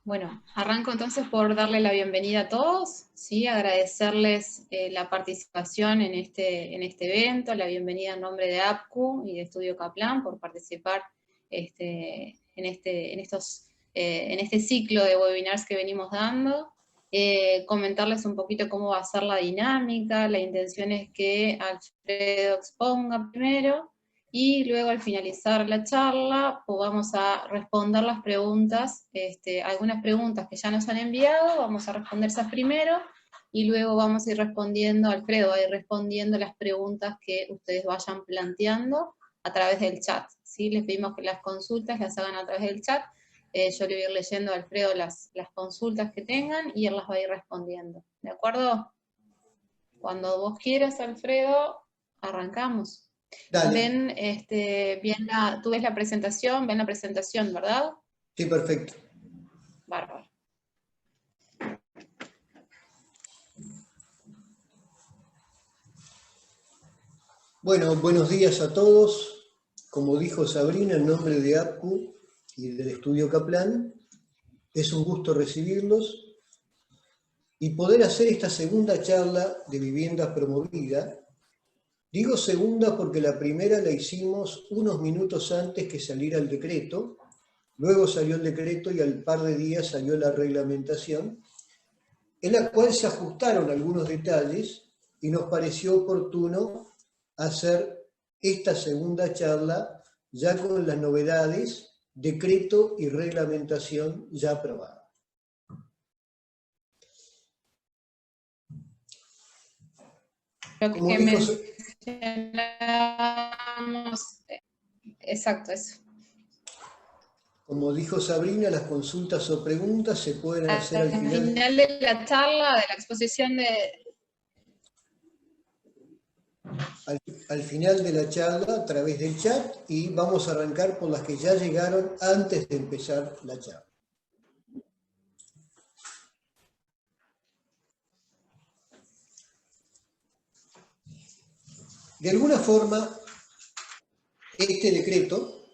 Bueno, arranco entonces por darle la bienvenida a todos, ¿sí? Agradecerles la participación en este evento, la bienvenida en nombre de APCU y de Estudio Kaplan por participar en este ciclo de webinars que venimos dando. Comentarles un poquito cómo va a ser la dinámica. La intención es que Alfredo exponga primero, y luego al finalizar la charla vamos a responder las preguntas, algunas preguntas que ya nos han enviado, vamos a responder esas primero, y luego vamos a ir respondiendo, Alfredo va a ir respondiendo las preguntas que ustedes vayan planteando a través del chat, ¿sí? Les pedimos que las consultas las hagan a través del chat, yo le voy a ir leyendo a Alfredo las consultas que tengan, y él las va a ir respondiendo, ¿de acuerdo? Cuando vos quieras, Alfredo, arrancamos. Dale. Tú ves la presentación, ¿verdad? Sí, perfecto. Bárbaro. Bueno, buenos días a todos. Como dijo Sabrina, en nombre de APCU y del Estudio Kaplan, es un gusto recibirlos y poder hacer esta segunda charla de vivienda promovida. Digo segunda porque la primera la hicimos unos minutos antes que saliera el decreto, luego salió el decreto y al par de días salió la reglamentación, en la cual se ajustaron algunos detalles y nos pareció oportuno hacer esta segunda charla ya con las novedades, decreto y reglamentación ya aprobada. Lo Como que dijo, mencionamos, exacto, eso. como dijo Sabrina, las consultas o preguntas se pueden hacer al Al final. final de la charla, de la exposición Al final de la charla a través del chat, y vamos a arrancar por las que ya llegaron antes de empezar la charla. De alguna forma, este decreto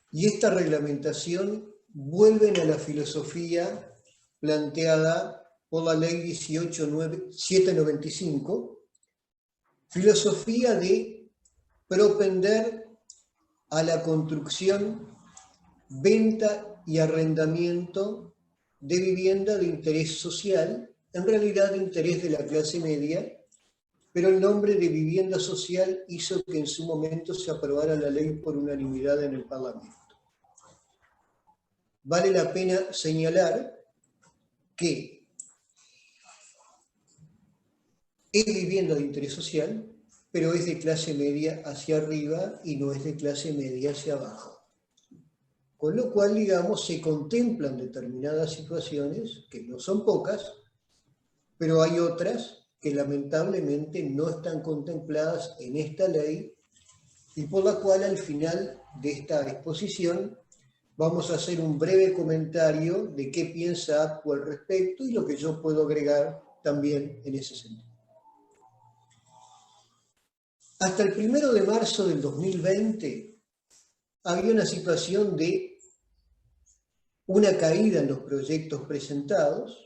y esta reglamentación vuelven a la filosofía planteada por la Ley 18.795, filosofía de propender a la construcción, venta y arrendamiento de vivienda de interés social, en realidad de interés de la clase media, pero el nombre de vivienda social hizo que en su momento se aprobara la ley por unanimidad en el Parlamento. Vale la pena señalar que es vivienda de interés social, pero es de clase media hacia arriba y no es de clase media hacia abajo. Con lo cual, digamos, se contemplan determinadas situaciones, que no son pocas, pero hay otras que lamentablemente no están contempladas en esta ley, y por la cual al final de esta exposición vamos a hacer un breve comentario de qué piensa APCU al respecto y lo que yo puedo agregar también en ese sentido. Hasta el 1 de marzo del 2020 había una situación de una caída en los proyectos presentados,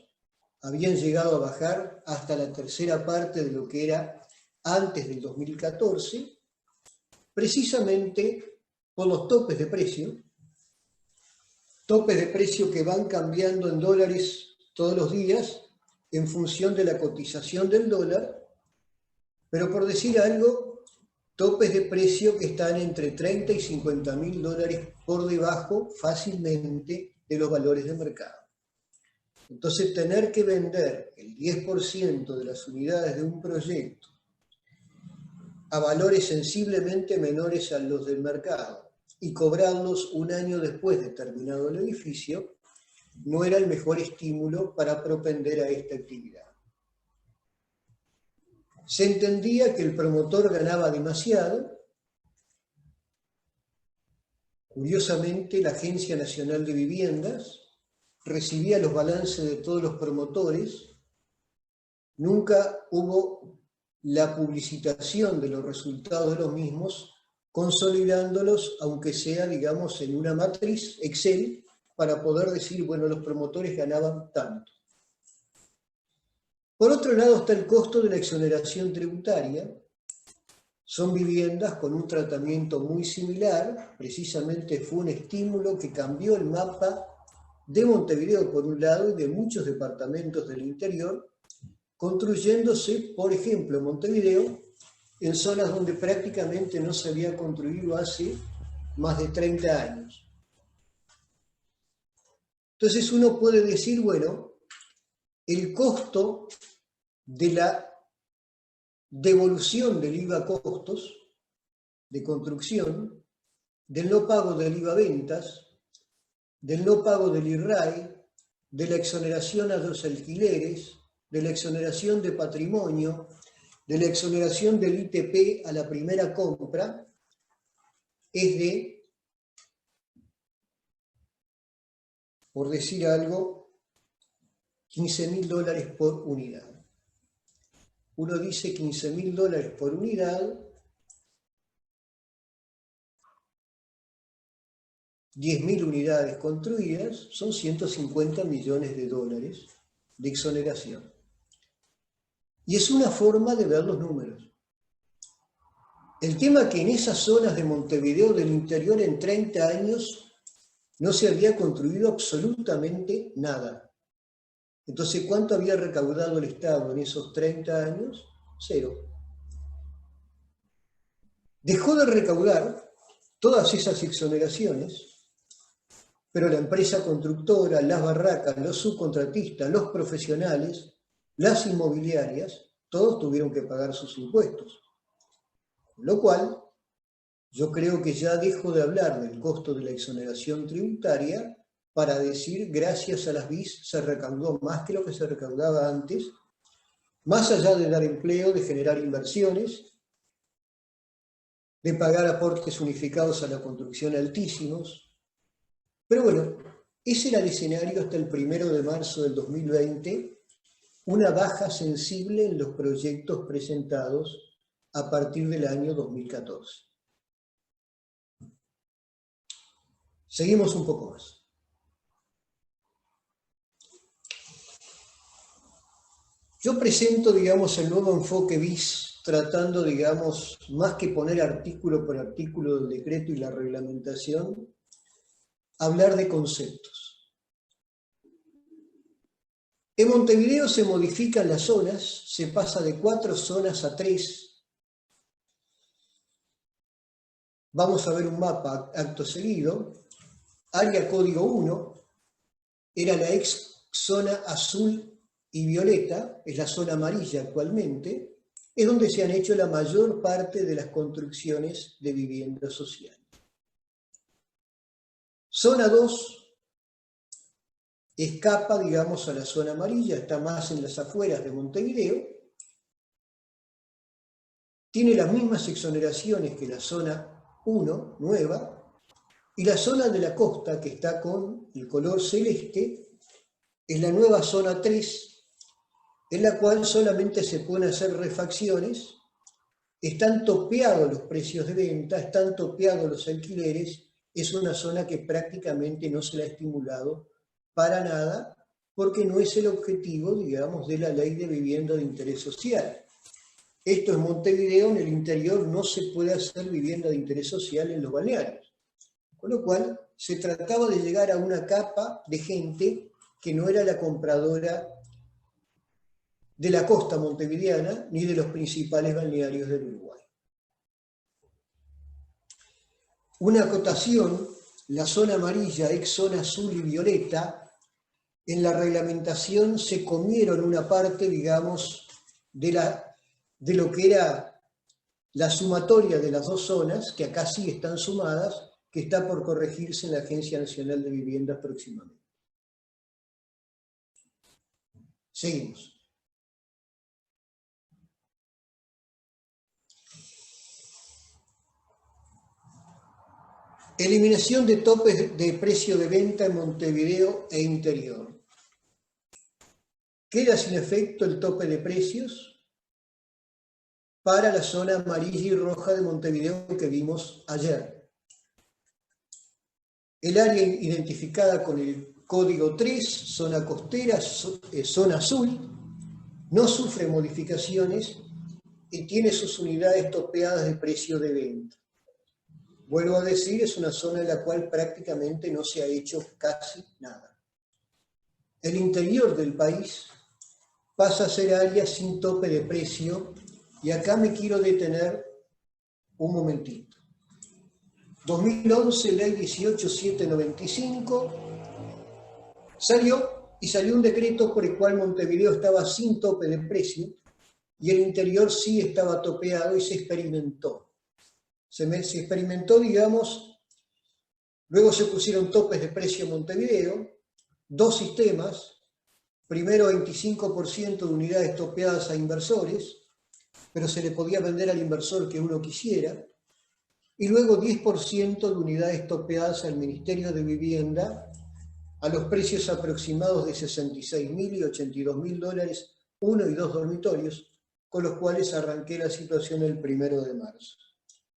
habían llegado a bajar hasta la tercera parte de lo que era antes del 2014, precisamente por los topes de precio que van cambiando en dólares todos los días en función de la cotización del dólar, pero por decir algo, topes de precio que están entre 30 y 50 mil dólares por debajo fácilmente de los valores de mercado. Entonces, tener que vender el 10% de las unidades de un proyecto a valores sensiblemente menores a los del mercado y cobrarlos un año después de terminado el edificio, no era el mejor estímulo para propender a esta actividad. Se entendía que el promotor ganaba demasiado. Curiosamente, la Agencia Nacional de Viviendas recibía los balances de todos los promotores. Nunca hubo la publicitación de los resultados de los mismos consolidándolos, aunque sea, digamos, en una matriz Excel, para poder decir, bueno, los promotores ganaban tanto. Por otro lado está el costo de la exoneración tributaria. Son viviendas con un tratamiento muy similar, precisamente fue un estímulo que cambió el mapa de Montevideo por un lado y de muchos departamentos del interior, construyéndose, por ejemplo, Montevideo, en zonas donde prácticamente no se había construido hace más de 30 años. Entonces uno puede decir, bueno, el costo de la devolución del IVA costos de construcción, del no pago del IVA ventas, del no pago del IRRAE, de la exoneración a los alquileres, de la exoneración de patrimonio, de la exoneración del ITP a la primera compra, es de, por decir algo, $15.000 por unidad. Uno dice $15.000 por unidad, 10.000 unidades construidas, son $150 millones de exoneración. Y es una forma de ver los números. El tema es que en esas zonas de Montevideo del interior en 30 años no se había construido absolutamente nada. Entonces, ¿cuánto había recaudado el Estado en esos 30 años? 0. Dejó de recaudar todas esas exoneraciones, pero la empresa constructora, las barracas, los subcontratistas, los profesionales, las inmobiliarias, todos tuvieron que pagar sus impuestos. Con lo cual, yo creo que ya dejo de hablar del costo de la exoneración tributaria para decir, gracias a las BIS se recaudó más que lo que se recaudaba antes, más allá de dar empleo, de generar inversiones, de pagar aportes unificados a la construcción altísimos. Pero bueno, ese era el escenario hasta el 1 de marzo del 2020, una baja sensible en los proyectos presentados a partir del año 2014. Seguimos un poco más. Yo presento, digamos, el nuevo enfoque BIS, tratando, digamos, más que poner artículo por artículo del decreto y la reglamentación, hablar de conceptos. En Montevideo se modifican las zonas, se pasa de 4 zonas a 3. Vamos a ver un mapa acto seguido. Área código 1 era la ex zona azul y violeta, es la zona amarilla actualmente, es donde se han hecho la mayor parte de las construcciones de vivienda social. Zona 2 escapa, digamos, a la zona amarilla, está más en las afueras de Montevideo, tiene las mismas exoneraciones que la zona 1, nueva, y la zona de la costa, que está con el color celeste, es la nueva zona 3, en la cual solamente se pueden hacer refacciones, están topeados los precios de venta, están topeados los alquileres, es una zona que prácticamente no se la ha estimulado para nada, porque no es el objetivo, digamos, de la ley de vivienda de interés social. Esto es Montevideo, en el interior no se puede hacer vivienda de interés social en los balnearios. Con lo cual, se trataba de llegar a una capa de gente que no era la compradora de la costa montevideana ni de los principales balnearios del Uruguay. Una acotación, la zona amarilla, ex zona azul y violeta, en la reglamentación se comieron una parte, digamos, de lo que era la sumatoria de las dos zonas, que acá sí están sumadas, que está por corregirse en la Agencia Nacional de Viviendas próximamente. Seguimos. Eliminación de topes de precio de venta en Montevideo e interior. Queda sin efecto el tope de precios para la zona amarilla y roja de Montevideo que vimos ayer. El área identificada con el código 3, zona costera, zona azul, no sufre modificaciones y tiene sus unidades topeadas de precio de venta. Vuelvo a decir, es una zona en la cual prácticamente no se ha hecho casi nada. El interior del país pasa a ser área sin tope de precio y acá me quiero detener un momentito. 2011, ley 18795, salió un decreto por el cual Montevideo estaba sin tope de precio y el interior sí estaba topeado y se experimentó. Se experimentó, digamos, luego se pusieron topes de precio en Montevideo, 2 sistemas, primero 25% de unidades topeadas a inversores, pero se le podía vender al inversor que uno quisiera, y luego 10% de unidades topeadas al Ministerio de Vivienda a los precios aproximados de $66.000 y $82.000, 1 y 2 dormitorios, con los cuales arranqué la situación el 1 de marzo.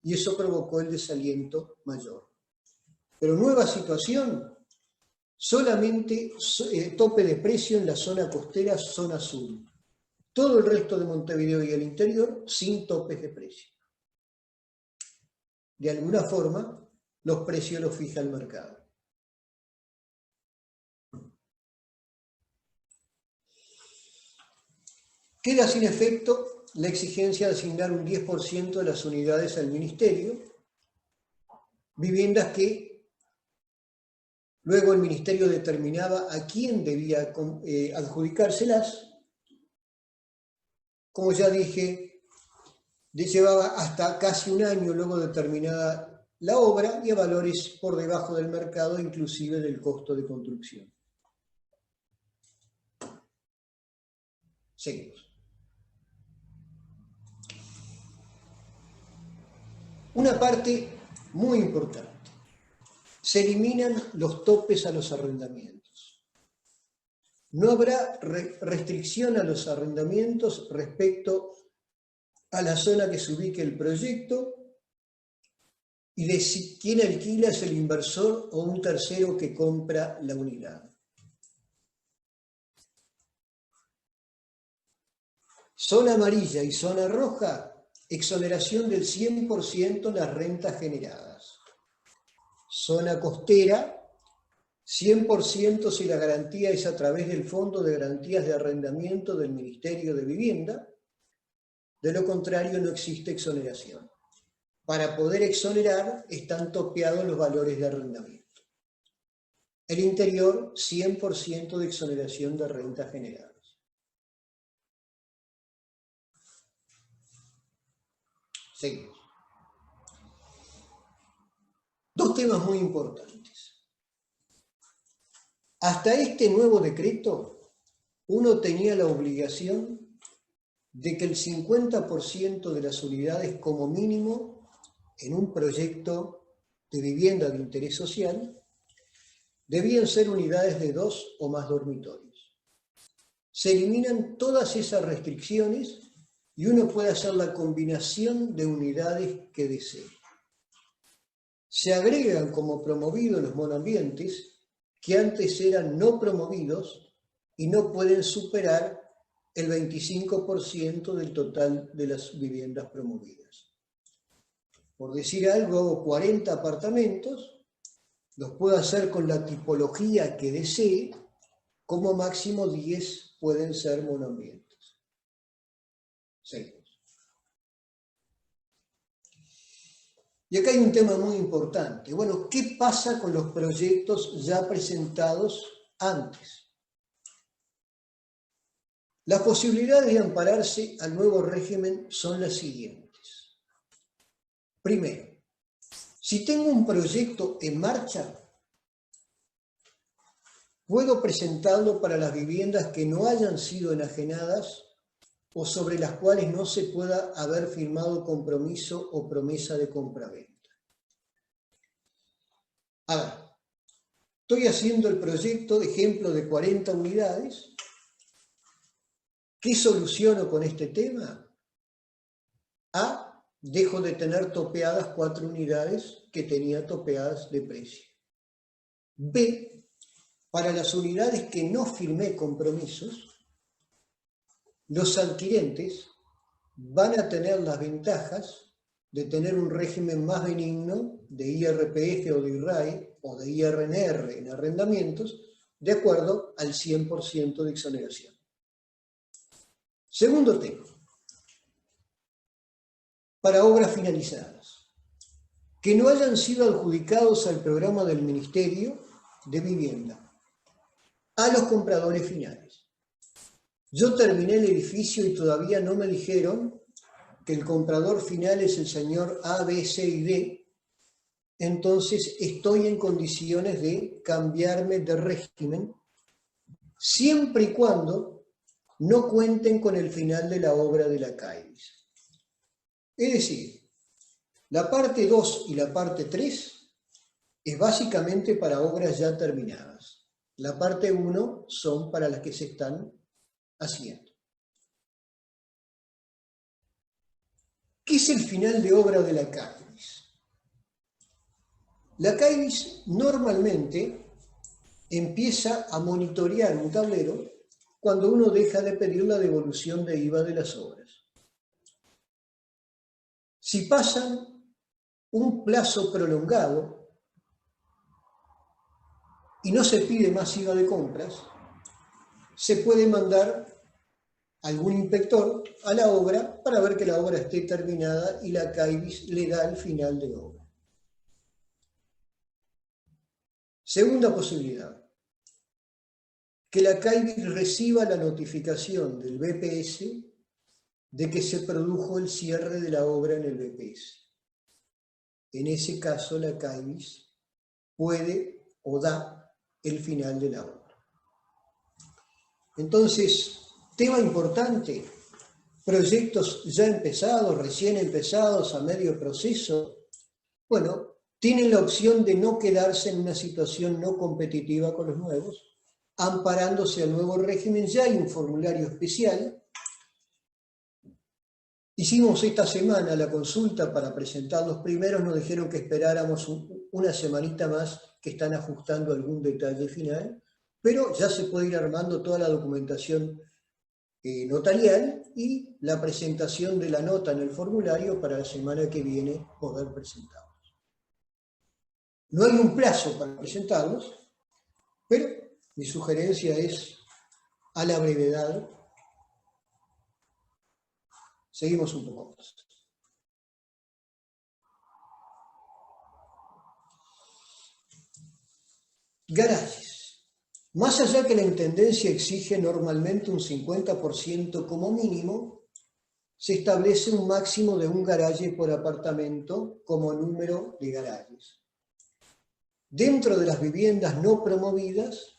Y eso provocó el desaliento mayor. Pero nueva situación, solamente tope de precio en la zona costera, zona azul. Todo el resto de Montevideo y el interior sin topes de precio. De alguna forma, los precios los fija el mercado. Queda sin efecto la exigencia de asignar un 10% de las unidades al Ministerio, viviendas que luego el Ministerio determinaba a quién debía adjudicárselas. Como ya dije, llevaba hasta casi un año luego de terminada la obra y a valores por debajo del mercado, inclusive del costo de construcción. Seguimos. Una parte muy importante. Se eliminan los topes a los arrendamientos. No habrá restricción a los arrendamientos respecto a la zona que se ubique el proyecto y de si quién alquila es el inversor o un tercero que compra la unidad. Zona amarilla y zona roja, exoneración del 100% en las rentas generadas. Zona costera, 100% si la garantía es a través del Fondo de Garantías de Arrendamiento del Ministerio de Vivienda. De lo contrario, no existe exoneración. Para poder exonerar, están topeados los valores de arrendamiento. El interior, 100% de exoneración de rentas generadas. Seguimos. 2 temas muy importantes. Hasta este nuevo decreto, uno tenía la obligación de que el 50% de las unidades como mínimo en un proyecto de vivienda de interés social debían ser unidades de 2 o más dormitorios. Se eliminan todas esas restricciones y uno puede hacer la combinación de unidades que desee. Se agregan como promovidos los monoambientes que antes eran no promovidos y no pueden superar el 25% del total de las viviendas promovidas. Por decir algo, hago 40 apartamentos, los puedo hacer con la tipología que desee, como máximo 10 pueden ser monoambientes. Seguimos. Y acá hay un tema muy importante. Bueno, ¿qué pasa con los proyectos ya presentados antes? Las posibilidades de ampararse al nuevo régimen son las siguientes. Primero, si tengo un proyecto en marcha, puedo presentarlo para las viviendas que no hayan sido enajenadas o sobre las cuales no se pueda haber firmado compromiso o promesa de compraventa. Ahora, estoy haciendo el proyecto, de ejemplo, de 40 unidades. ¿Qué soluciono con este tema? dejo de tener topeadas 4 unidades que tenía topeadas de precio. B, para las unidades que no firmé compromisos, los adquirentes van a tener las ventajas de tener un régimen más benigno de IRPF o de IRAE o de IRNR en arrendamientos, de acuerdo al 100% de exoneración. Segundo tema, para obras finalizadas, que no hayan sido adjudicados al programa del Ministerio de Vivienda, a los compradores finales. Yo terminé el edificio y todavía no me dijeron que el comprador final es el señor A, B, C y D, entonces estoy en condiciones de cambiarme de régimen siempre y cuando no cuenten con el final de la obra de la CAIDIS. Es decir, la parte 2 y la parte 3 es básicamente para obras ya terminadas. La parte 1 son para las que se están haciendo. ¿Qué es el final de obra de la CAIDIS? La CAIDIS normalmente empieza a monitorear un tablero cuando uno deja de pedir la devolución de IVA de las obras. Si pasan un plazo prolongado y no se pide más IVA de compras, se puede mandar algún inspector a la obra para ver que la obra esté terminada y la CAIDIS le da el final de obra. Segunda posibilidad, que la CAIDIS reciba la notificación del BPS de que se produjo el cierre de la obra en el BPS. En ese caso, la CAIDIS puede o da el final de la obra. Entonces, tema importante, proyectos ya empezados, recién empezados, a medio proceso, bueno, tienen la opción de no quedarse en una situación no competitiva con los nuevos, amparándose al nuevo régimen. Ya hay un formulario especial. Hicimos esta semana la consulta para presentar los primeros, nos dijeron que esperáramos una semanita más, que están ajustando algún detalle final, pero ya se puede ir armando toda la documentación notarial y la presentación de la nota en el formulario para la semana que viene poder presentarlos. No hay un plazo para presentarlos, pero mi sugerencia es a la brevedad. Seguimos un poco más. Garajes. Más allá que la Intendencia exige normalmente un 50% como mínimo, se establece un máximo de un garaje por apartamento como número de garajes. Dentro de las viviendas no promovidas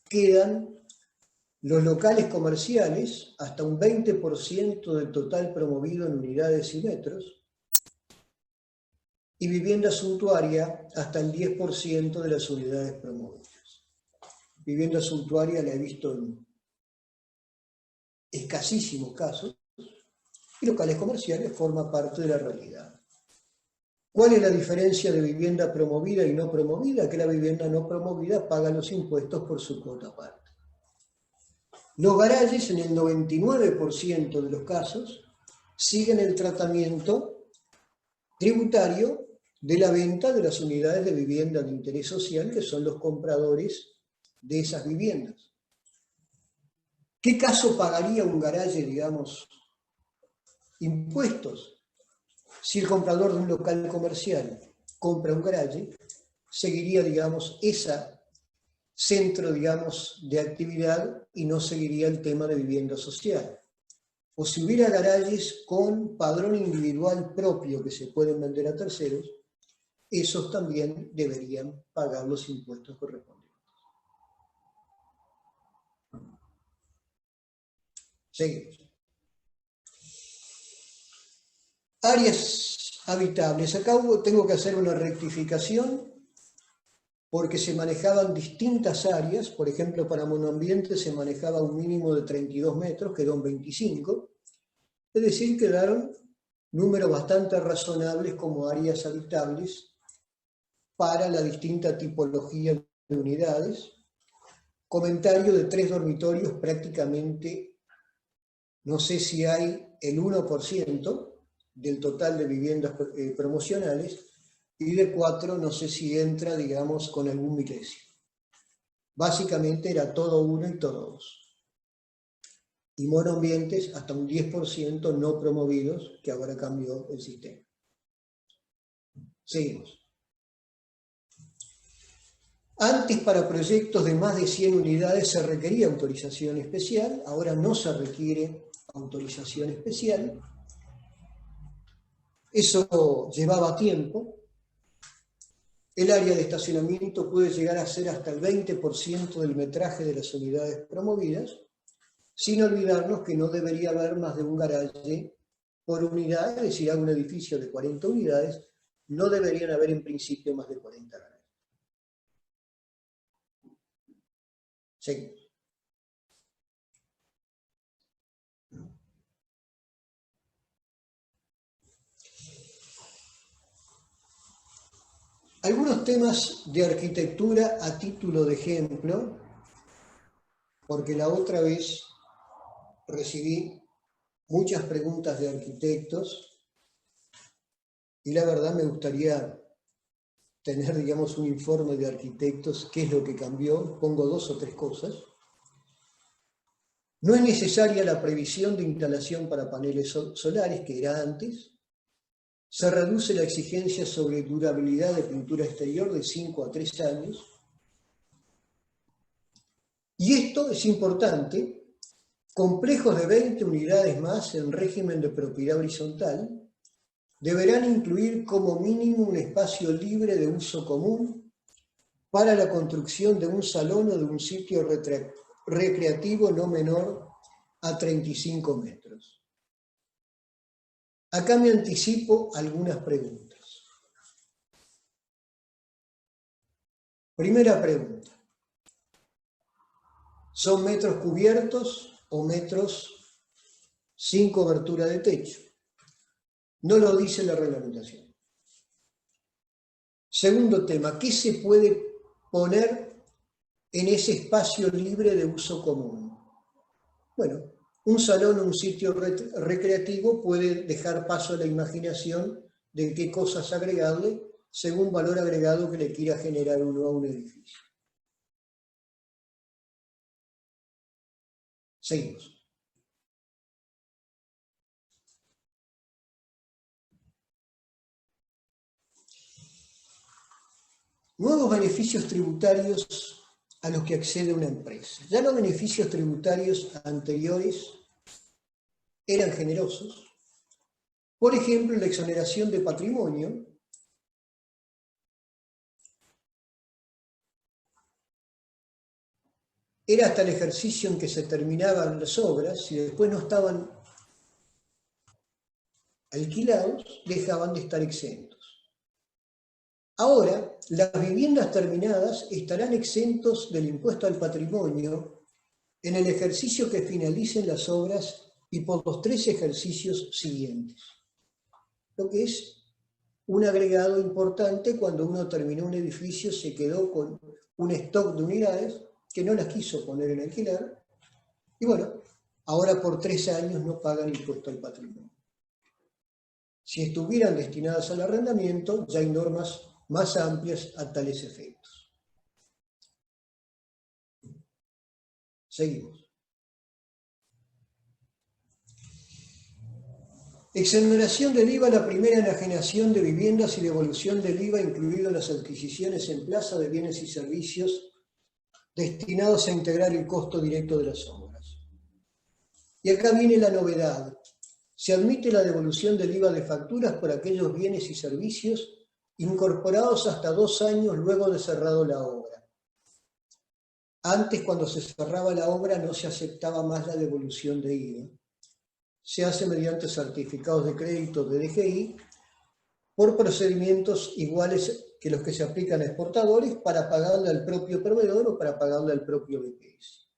quedan los locales comerciales, hasta un 20% del total promovido en unidades y metros, y vivienda suntuaria hasta el 10% de las unidades promovidas. Vivienda suntuaria la he visto en escasísimos casos, y locales comerciales forma parte de la realidad. ¿Cuál es la diferencia de vivienda promovida y no promovida? Que la vivienda no promovida paga los impuestos por su cuota aparte. Los garajes, en el 99% de los casos, siguen el tratamiento tributario de la venta de las unidades de vivienda de interés social, que son los compradores de esas viviendas. ¿Qué caso pagaría un garaje, digamos, impuestos? Si el comprador de un local comercial compra un garaje, seguiría, digamos, ese centro, digamos, de actividad y no seguiría el tema de vivienda social. O si hubiera garajes con padrón individual propio que se pueden vender a terceros, esos también deberían pagar los impuestos correspondientes. Seguimos. Áreas habitables. Acá tengo que hacer una rectificación porque se manejaban distintas áreas. Por ejemplo, para monoambiente se manejaba un mínimo de 32 metros, quedó en 25. Es decir, quedaron números bastante razonables como áreas habitables para la distinta tipología de unidades. Comentario de 3 dormitorios prácticamente, no sé si hay el 1% del total de viviendas promocionales, y de 4 no sé si entra, digamos, con algún milésimo. Básicamente era todo 1 y todo 2. Y monoambientes hasta un 10% no promovidos, que ahora cambió el sistema. Seguimos. Antes, para proyectos de más de 100 unidades se requería autorización especial, ahora no se requiere autorización especial. Eso llevaba tiempo. El área de estacionamiento puede llegar a ser hasta el 20% del metraje de las unidades promovidas, sin olvidarnos que no debería haber más de un garaje por unidad, es decir, a un edificio de 40 unidades, no deberían haber en principio más de 40 garajes. Seguimos. Algunos temas de arquitectura a título de ejemplo, porque la otra vez recibí muchas preguntas de arquitectos y la verdad me gustaría tener, digamos, un informe de arquitectos, qué es lo que cambió. Pongo 2 o 3 cosas. No es necesaria la previsión de instalación para paneles solares, que era antes. Se reduce la exigencia sobre durabilidad de pintura exterior de 5 a 3 años. Y esto es importante, complejos de 20 unidades más en régimen de propiedad horizontal deberán incluir como mínimo un espacio libre de uso común para la construcción de un salón o de un sitio recreativo no menor a 35 metros. Acá me anticipo algunas preguntas. Primera pregunta. ¿Son metros cubiertos o metros sin cobertura de techo? No lo dice la reglamentación. Segundo tema, ¿qué se puede poner en ese espacio libre de uso común? Bueno, un salón o un sitio recreativo puede dejar paso a la imaginación de qué cosas agregarle según valor agregado que le quiera generar uno a un edificio. Seguimos. Nuevos beneficios tributarios a los que accede una empresa. Ya los beneficios tributarios anteriores eran generosos. Por ejemplo, la exoneración de patrimonio era hasta el ejercicio en que se terminaban las obras y después no estaban alquilados, dejaban de estar exentos. Ahora, las viviendas terminadas estarán exentos del impuesto al patrimonio en el ejercicio que finalicen las obras y por los 3 ejercicios siguientes. Lo que es un agregado importante cuando uno terminó un edificio, se quedó con un stock de unidades que no las quiso poner en alquiler y bueno, ahora por 3 años no pagan impuesto al patrimonio. Si estuvieran destinadas al arrendamiento, ya hay normas más amplias a tales efectos. Seguimos. Exoneración del IVA a la primera enajenación de viviendas y devolución del IVA incluido en las adquisiciones en plaza de bienes y servicios destinados a integrar el costo directo de las obras. Y acá viene la novedad. Se admite la devolución del IVA de facturas por aquellos bienes y servicios incorporados hasta 2 años luego de cerrado la obra. Antes, cuando se cerraba la obra, no se aceptaba más la devolución de IVA. Se hace mediante certificados de crédito de DGI por procedimientos iguales que los que se aplican a exportadores para pagarle al propio proveedor o para pagarle al propio BPS.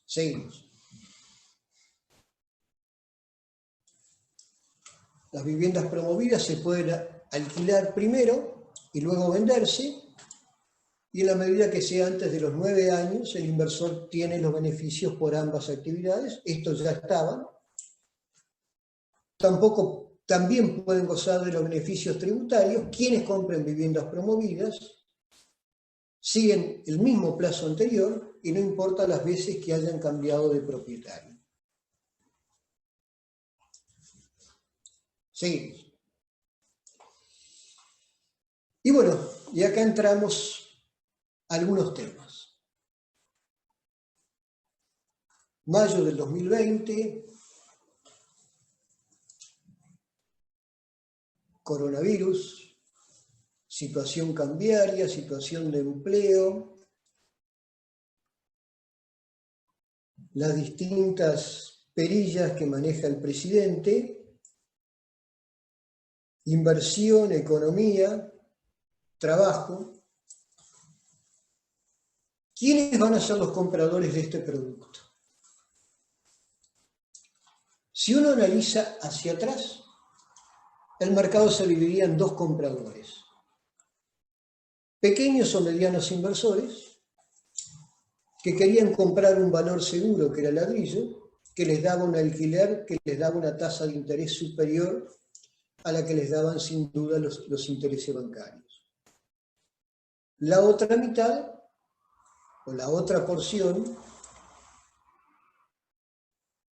Seguimos. Las viviendas promovidas se pueden alquilar primero y luego venderse, y en la medida que sea antes de los 9 años, el inversor tiene los beneficios por ambas actividades. Estos ya estaban. También pueden gozar de los beneficios tributarios quienes compren viviendas promovidas, siguen el mismo plazo anterior y no importa las veces que hayan cambiado de propietario. Seguimos. Y bueno, y acá entramos a algunos temas. Mayo del 2020, coronavirus, situación cambiaria, situación de empleo, las distintas perillas que maneja el presidente, inversión, economía, trabajo. ¿Quiénes van a ser los compradores de este producto? Si uno analiza hacia atrás, el mercado se dividía en dos compradores. Pequeños o medianos inversores que querían comprar un valor seguro, que era el ladrillo, que les daba un alquiler, que les daba una tasa de interés superior a la que les daban sin duda los intereses bancarios. La otra mitad, o la otra porción,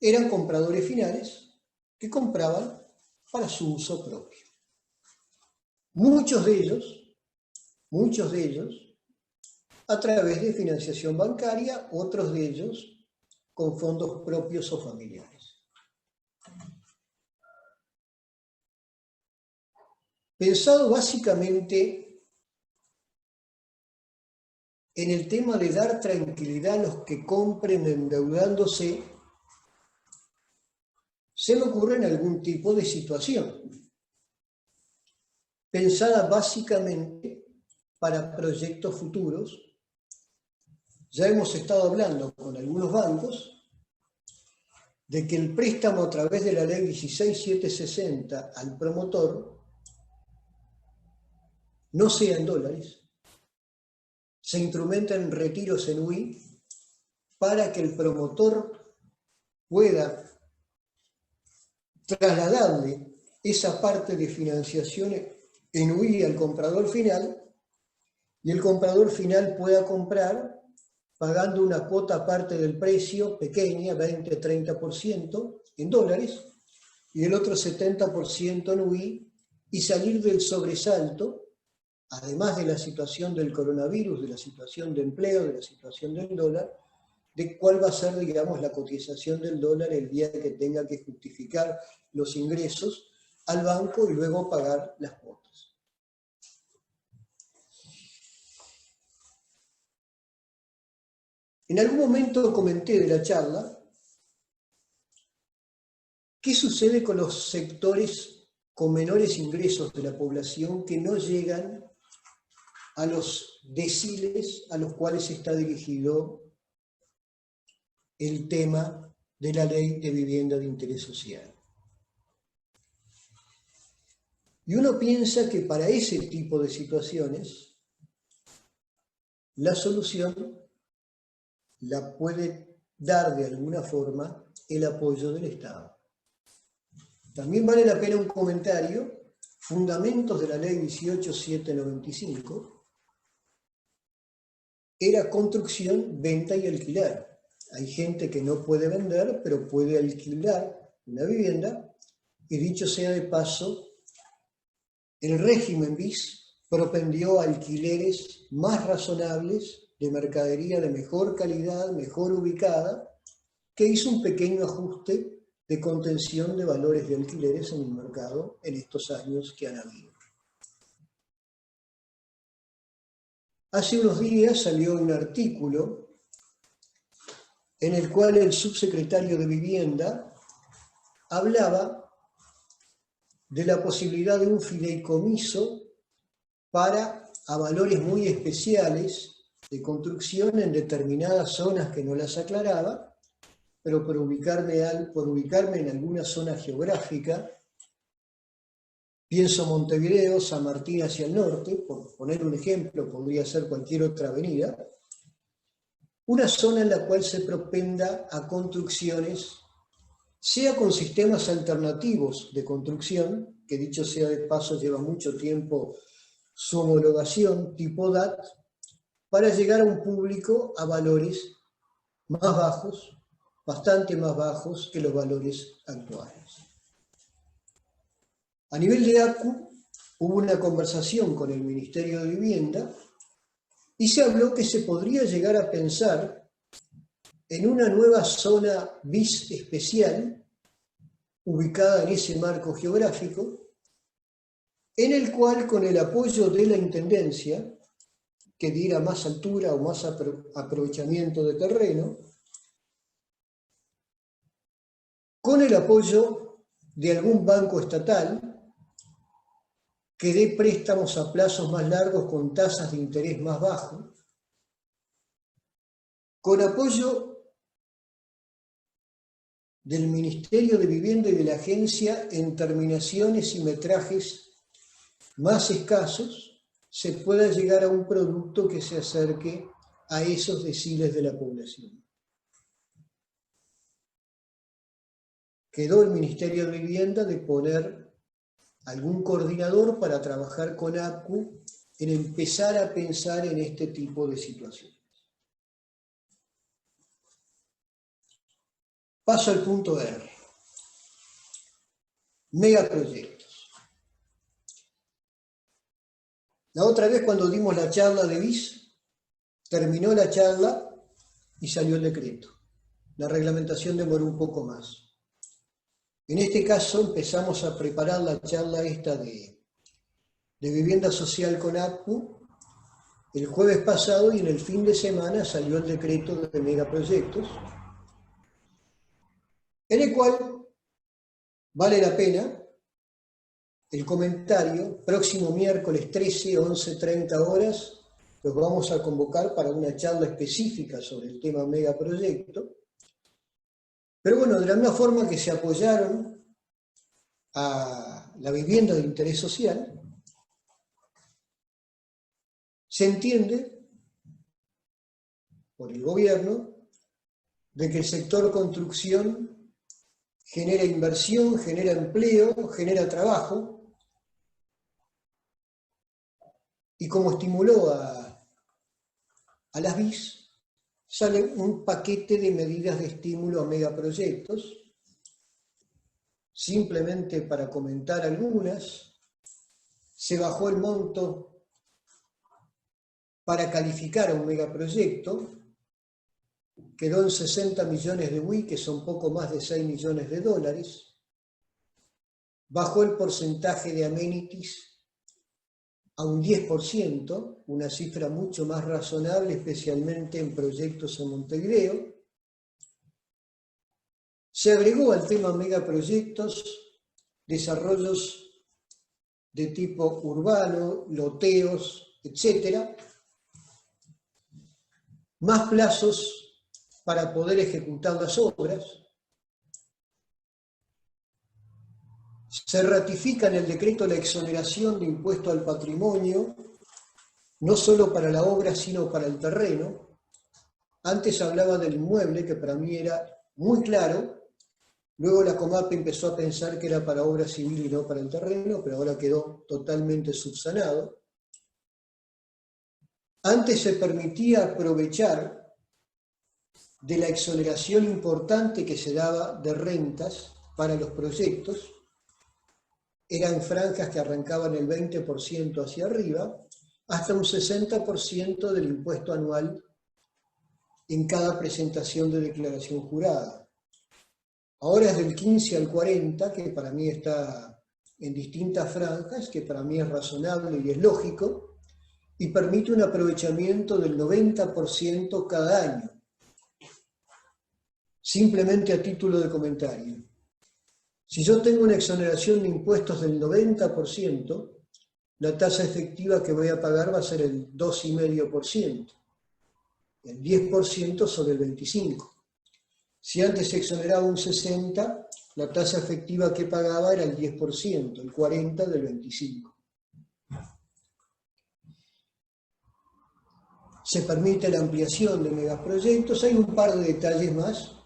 eran compradores finales que compraban para su uso propio. Muchos de ellos, a través de financiación bancaria, otros de ellos con fondos propios o familiares. Pensado básicamente en el tema de dar tranquilidad a los que compren endeudándose, se me ocurre en algún tipo de situación, pensada básicamente para proyectos futuros. Ya hemos estado hablando con algunos bancos de que el préstamo a través de la ley 16760 al promotor no sea en dólares, se instrumenta en retiros en UI para que el promotor pueda trasladarle esa parte de financiación en UI al comprador final y el comprador final pueda comprar pagando una cuota aparte del precio, pequeña, 20-30% en dólares, y el otro 70% en UI, y salir del sobresalto, además de la situación del coronavirus, de la situación de empleo, de la situación del dólar, de cuál va a ser, digamos, la cotización del dólar el día que tenga que justificar los ingresos al banco y luego pagar las cuotas. En algún momento comenté de la charla qué sucede con los sectores con menores ingresos de la población que no llegan a los deciles a los cuales está dirigido el tema de la ley de vivienda de interés social. Y uno piensa que para ese tipo de situaciones la solución la puede dar de alguna forma el apoyo del Estado. También vale la pena un comentario, fundamentos de la ley 18795, era construcción, venta y alquiler. Hay gente que no puede vender, pero puede alquilar una vivienda, y dicho sea de paso, el régimen bis propendió a alquileres más razonables de mercadería de mejor calidad, mejor ubicada, que hizo un pequeño ajuste de contención de valores de alquileres en el mercado en estos años que han habido. Hace unos días salió un artículo en el cual el subsecretario de Vivienda hablaba de la posibilidad de un fideicomiso para a valores muy especiales de construcción en determinadas zonas que no las aclaraba, pero por ubicarme en alguna zona geográfica Pienso Montevideo, San Martín hacia el norte, por poner un ejemplo, podría ser cualquier otra avenida, una zona en la cual se propenda a construcciones, sea con sistemas alternativos de construcción, que dicho sea de paso lleva mucho tiempo su homologación tipo DAT, para llegar a un público a valores más bajos, bastante más bajos que los valores actuales. A nivel de ACU, hubo una conversación con el Ministerio de Vivienda y se habló que se podría llegar a pensar en una nueva zona BIS especial, ubicada en ese marco geográfico, en el cual, con el apoyo de la Intendencia, que diera más altura o más aprovechamiento de terreno, con el apoyo de algún banco estatal, que dé préstamos a plazos más largos con tasas de interés más bajos, con apoyo del Ministerio de Vivienda y de la Agencia en terminaciones y metrajes más escasos, se pueda llegar a un producto que se acerque a esos deciles de la población. Quedó el Ministerio de Vivienda de poner algún coordinador para trabajar con ACU en empezar a pensar en este tipo de situaciones. Paso al punto R. Megaproyectos. La otra vez cuando dimos la charla de BIS, terminó la charla y salió el decreto. La reglamentación demoró un poco más. En este caso empezamos a preparar la charla esta de vivienda social con ACU el jueves pasado, y en el fin de semana salió el decreto de megaproyectos, en el cual vale la pena el comentario. Próximo miércoles 13, 11:30 horas, los vamos a convocar para una charla específica sobre el tema megaproyecto. Pero bueno, de la misma forma que se apoyaron a la vivienda de interés social, se entiende por el gobierno de que el sector construcción genera inversión, genera empleo, genera trabajo, y como estimuló a las BIS, sale un paquete de medidas de estímulo a megaproyectos. Simplemente para comentar algunas, se bajó el monto para calificar a un megaproyecto, quedó en 60 millones de WI, que son poco más de 6 millones de dólares. Bajó el porcentaje de amenities a un 10%, una cifra mucho más razonable, especialmente en proyectos en Montevideo. Se agregó al tema megaproyectos desarrollos de tipo urbano, loteos, etc. Más plazos para poder ejecutar las obras. Se ratifica en el decreto la exoneración de impuesto al patrimonio, no solo para la obra, sino para el terreno. Antes hablaba del inmueble, que para mí era muy claro. Luego la Comap empezó a pensar que era para obra civil y no para el terreno, pero ahora quedó totalmente subsanado. Antes se permitía aprovechar de la exoneración importante que se daba de rentas para los proyectos. Eran franjas que arrancaban el 20% hacia arriba, hasta un 60% del impuesto anual en cada presentación de declaración jurada. Ahora es del 15 al 40, que para mí está en distintas franjas, que para mí es razonable y es lógico, y permite un aprovechamiento del 90% cada año. Simplemente a título de comentario. Si yo tengo una exoneración de impuestos del 90%, la tasa efectiva que voy a pagar va a ser el 2,5%, el 10% sobre el 25%. Si antes se exoneraba un 60%, la tasa efectiva que pagaba era el 10%, el 40% del 25%. Se permite la ampliación de megaproyectos. Hay un par de detalles más,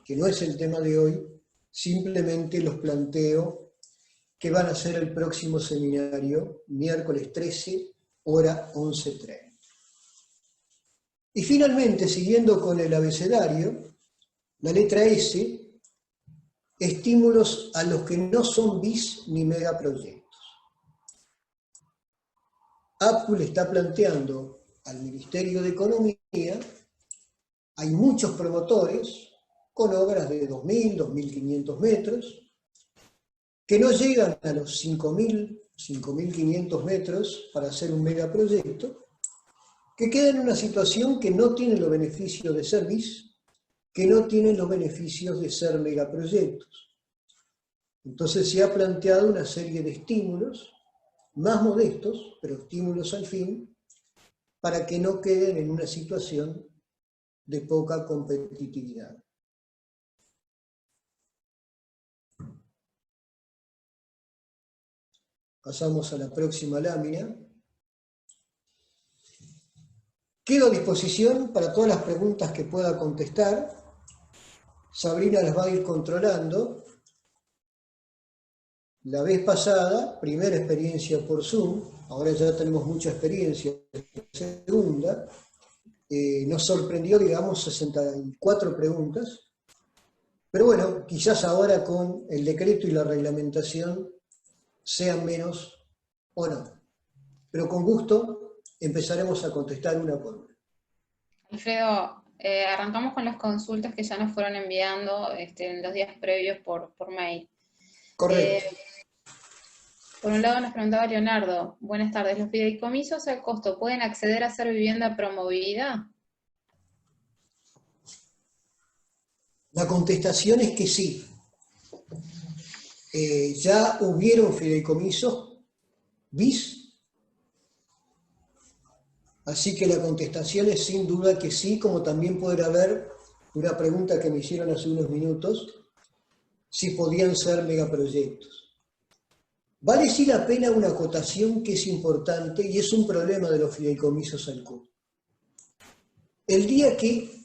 que no es el tema de hoy, simplemente los planteo que van a ser el próximo seminario, miércoles 13, hora 11:30. Y finalmente, siguiendo con el abecedario, la letra S, estímulos a los que no son bis ni megaproyectos. APCU le está planteando al Ministerio de Economía, hay muchos promotores con obras de 2.000, 2.500 metros, que no llegan a los 5.000, 5.500 metros para hacer un megaproyecto, que quedan en una situación que no tiene los beneficios de ser bis, que no tienen los beneficios de ser megaproyectos. Entonces se ha planteado una serie de estímulos, más modestos, pero estímulos al fin, para que no queden en una situación de poca competitividad. Pasamos a la próxima lámina. Quedo a disposición para todas las preguntas que pueda contestar. Sabrina las va a ir controlando. La vez pasada, primera experiencia por Zoom, ahora ya tenemos mucha experiencia, segunda, nos sorprendió, digamos, 64 preguntas, pero bueno, quizás ahora con el decreto y la reglamentación sean menos o no. Pero con gusto empezaremos a contestar una por una. Alfredo, arrancamos con las consultas que ya nos fueron enviando en los días previos por mail. Correcto. Por un lado nos preguntaba Leonardo, buenas tardes, ¿los fideicomisos al costo pueden acceder a ser vivienda promovida? La contestación es que sí. Ya hubieron fideicomisos bis, así que la contestación es sin duda que sí, como también podrá haber una pregunta que me hicieron hace unos minutos, si podían ser megaproyectos. Vale sí la pena una acotación que es importante y es un problema de los fideicomisos al costo. El día que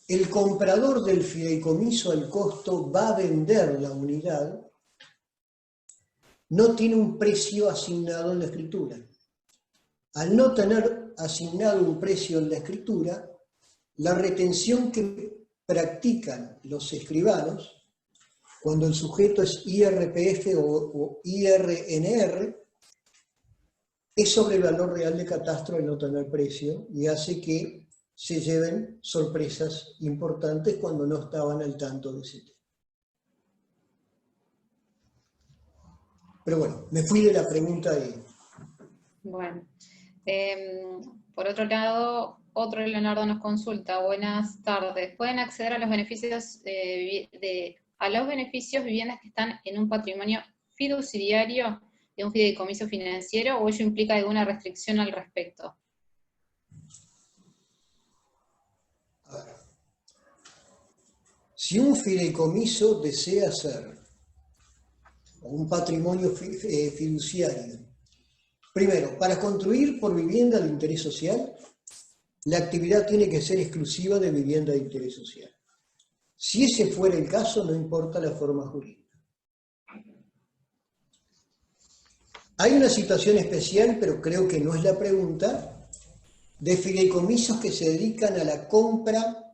el comprador del fideicomiso al costo va a vender la unidad, no tiene un precio asignado en la escritura. Al no tener asignado un precio en la escritura, la retención que practican los escribanos, cuando el sujeto es IRPF o IRNR, es sobre el valor real de catastro al no tener precio y hace que se lleven sorpresas importantes cuando no estaban al tanto de ese tema. Pero bueno, me fui de la pregunta ahí. Bueno, por otro lado, otro Leonardo nos consulta, buenas tardes, ¿pueden acceder a los beneficios viviendas que están en un patrimonio fiduciario de un fideicomiso financiero o ello implica alguna restricción al respecto? A ver. Si un fideicomiso desea ser un patrimonio fiduciario, primero, para construir por vivienda de interés social, la actividad tiene que ser exclusiva de vivienda de interés social. Si ese fuera el caso, no importa la forma jurídica. Hay una situación especial, pero creo que no es la pregunta, de fideicomisos que se dedican a la compra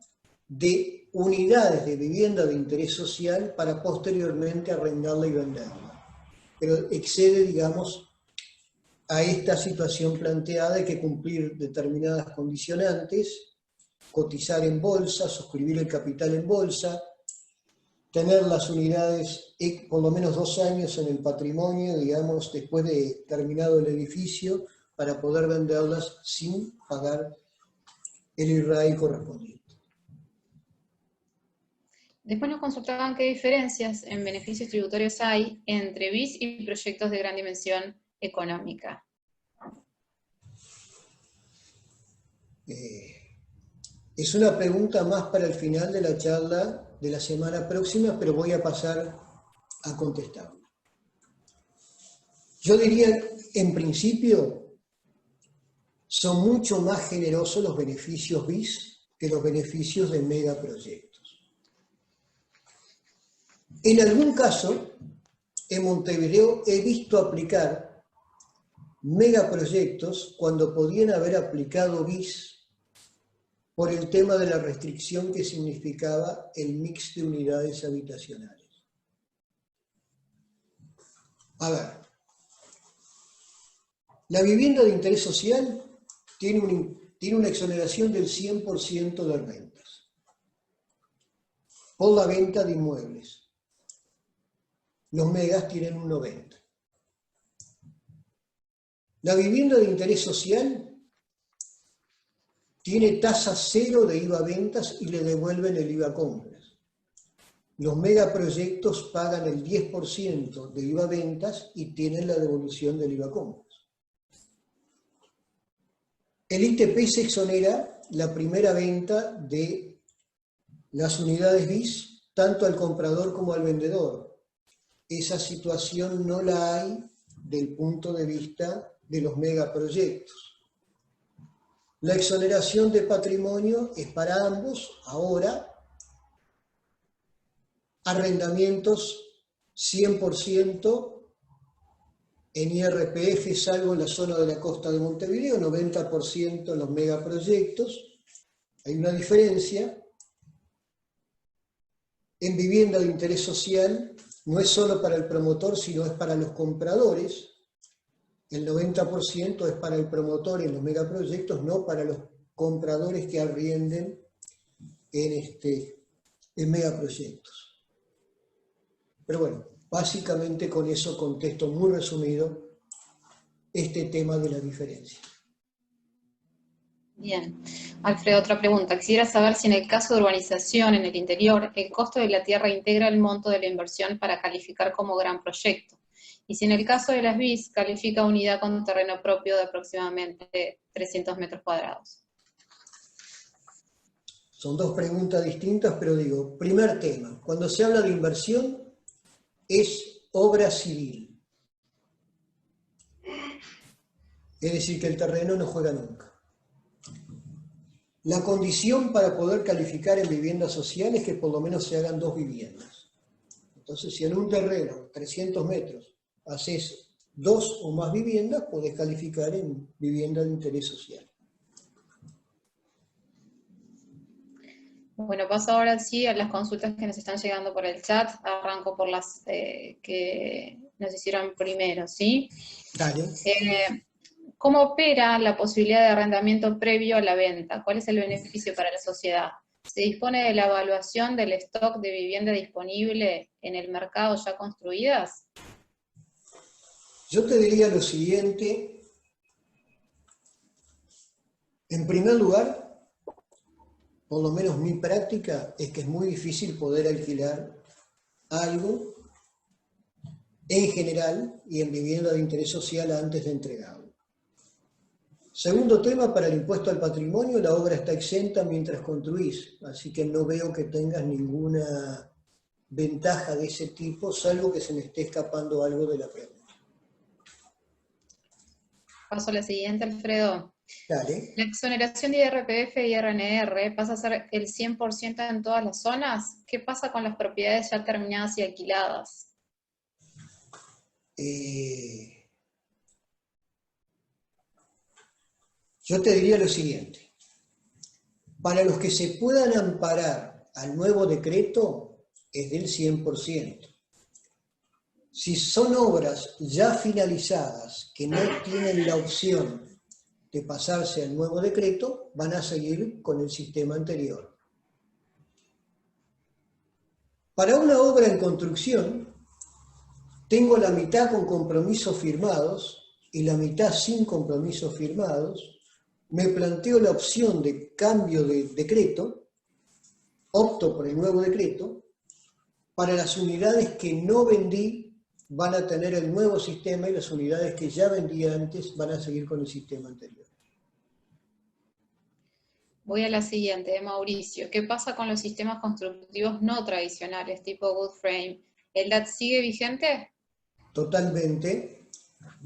de unidades de vivienda de interés social para posteriormente arrendarla y venderla. Pero excede, digamos, a esta situación planteada de que cumplir determinadas condicionantes, cotizar en bolsa, suscribir el capital en bolsa, tener las unidades por lo menos 2 años en el patrimonio, digamos, después de terminado el edificio, para poder venderlas sin pagar el IRAI correspondiente. Después nos consultaban qué diferencias en beneficios tributarios hay entre BIS y proyectos de gran dimensión económica. Es una pregunta más para el final de la charla de la semana próxima, pero voy a pasar a contestarla. Yo diría, en principio, son mucho más generosos los beneficios BIS que los beneficios de megaproyectos. En algún caso, en Montevideo he visto aplicar megaproyectos cuando podían haber aplicado BIS por el tema de la restricción que significaba el mix de unidades habitacionales. A ver, la vivienda de interés social tiene una exoneración del 100% de rentas por la venta de inmuebles. Los megas tienen un 90%. La vivienda de interés social tiene tasa cero de IVA ventas y le devuelven el IVA compras. Los megaproyectos pagan el 10% de IVA ventas y tienen la devolución del IVA compras. El ITP se exonera la primera venta de las unidades BIS, tanto al comprador como al vendedor. Esa situación no la hay del punto de vista de los megaproyectos. La exoneración de patrimonio es para ambos. Ahora, arrendamientos 100% en IRPF, salvo en la zona de la costa de Montevideo, 90% en los megaproyectos. Hay una diferencia. En vivienda de interés social no es solo para el promotor, sino es para los compradores. El 90% es para el promotor en los megaproyectos, no para los compradores que arrienden en megaproyectos. Pero bueno, básicamente con eso contesto muy resumido este tema de la diferencia. Bien. Alfredo, otra pregunta. Quisiera saber si en el caso de urbanización en el interior, el costo de la tierra integra el monto de la inversión para calificar como gran proyecto. Y si en el caso de las BIS, califica unidad con terreno propio de aproximadamente 300 metros cuadrados. Son dos preguntas distintas, pero digo, primer tema, cuando se habla de inversión, es obra civil. Es decir, que el terreno no juega nunca. La condición para poder calificar en vivienda social es que por lo menos se hagan 2 viviendas. Entonces, si en un terreno, 300 metros, haces 2 o más viviendas, podés calificar en vivienda de interés social. Bueno, paso ahora sí a las consultas que nos están llegando por el chat. Arranco por las que nos hicieron primero, ¿sí? Dale. ¿Cómo opera la posibilidad de arrendamiento previo a la venta? ¿Cuál es el beneficio para la sociedad? ¿Se dispone de la evaluación del stock de vivienda disponible en el mercado ya construidas? Yo te diría lo siguiente. En primer lugar, por lo menos mi práctica es que es muy difícil poder alquilar algo en general y en vivienda de interés social antes de entregarlo. Segundo tema, para el impuesto al patrimonio, la obra está exenta mientras construís, así que no veo que tengas ninguna ventaja de ese tipo, salvo que se me esté escapando algo de la pregunta. Paso a la siguiente, Alfredo. Dale. ¿La exoneración de IRPF y IRNR pasa a ser el 100% en todas las zonas? ¿Qué pasa con las propiedades ya terminadas y alquiladas? Yo te diría lo siguiente. Para los que se puedan amparar al nuevo decreto, es del 100%. Si son obras ya finalizadas que no tienen la opción de pasarse al nuevo decreto, van a seguir con el sistema anterior. Para una obra en construcción, tengo la mitad con compromisos firmados y la mitad sin compromisos firmados. Me planteo la opción de cambio de decreto, opto por el nuevo decreto. Para las unidades que no vendí, van a tener el nuevo sistema y las unidades que ya vendí antes van a seguir con el sistema anterior. Voy a la siguiente, de Mauricio. ¿Qué pasa con los sistemas constructivos no tradicionales, tipo wood frame? ¿El DAT sigue vigente? Totalmente,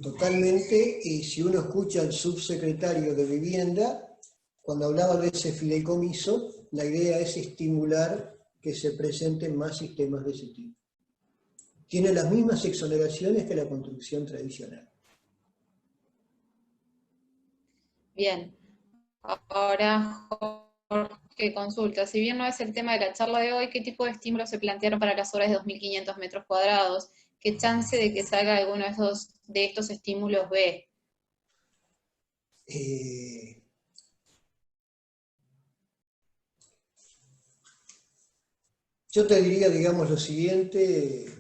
totalmente, y si uno escucha al subsecretario de Vivienda, cuando hablaba de ese fideicomiso, la idea es estimular que se presenten más sistemas de ese tipo. Tiene las mismas exoneraciones que la construcción tradicional. Bien. Ahora, Jorge, consulta. Si bien no es el tema de la charla de hoy, ¿qué tipo de estímulos se plantearon para las obras de 2.500 metros cuadrados? ¿Qué chance de que salga alguno de estos estímulos B? Yo te diría, digamos, lo siguiente.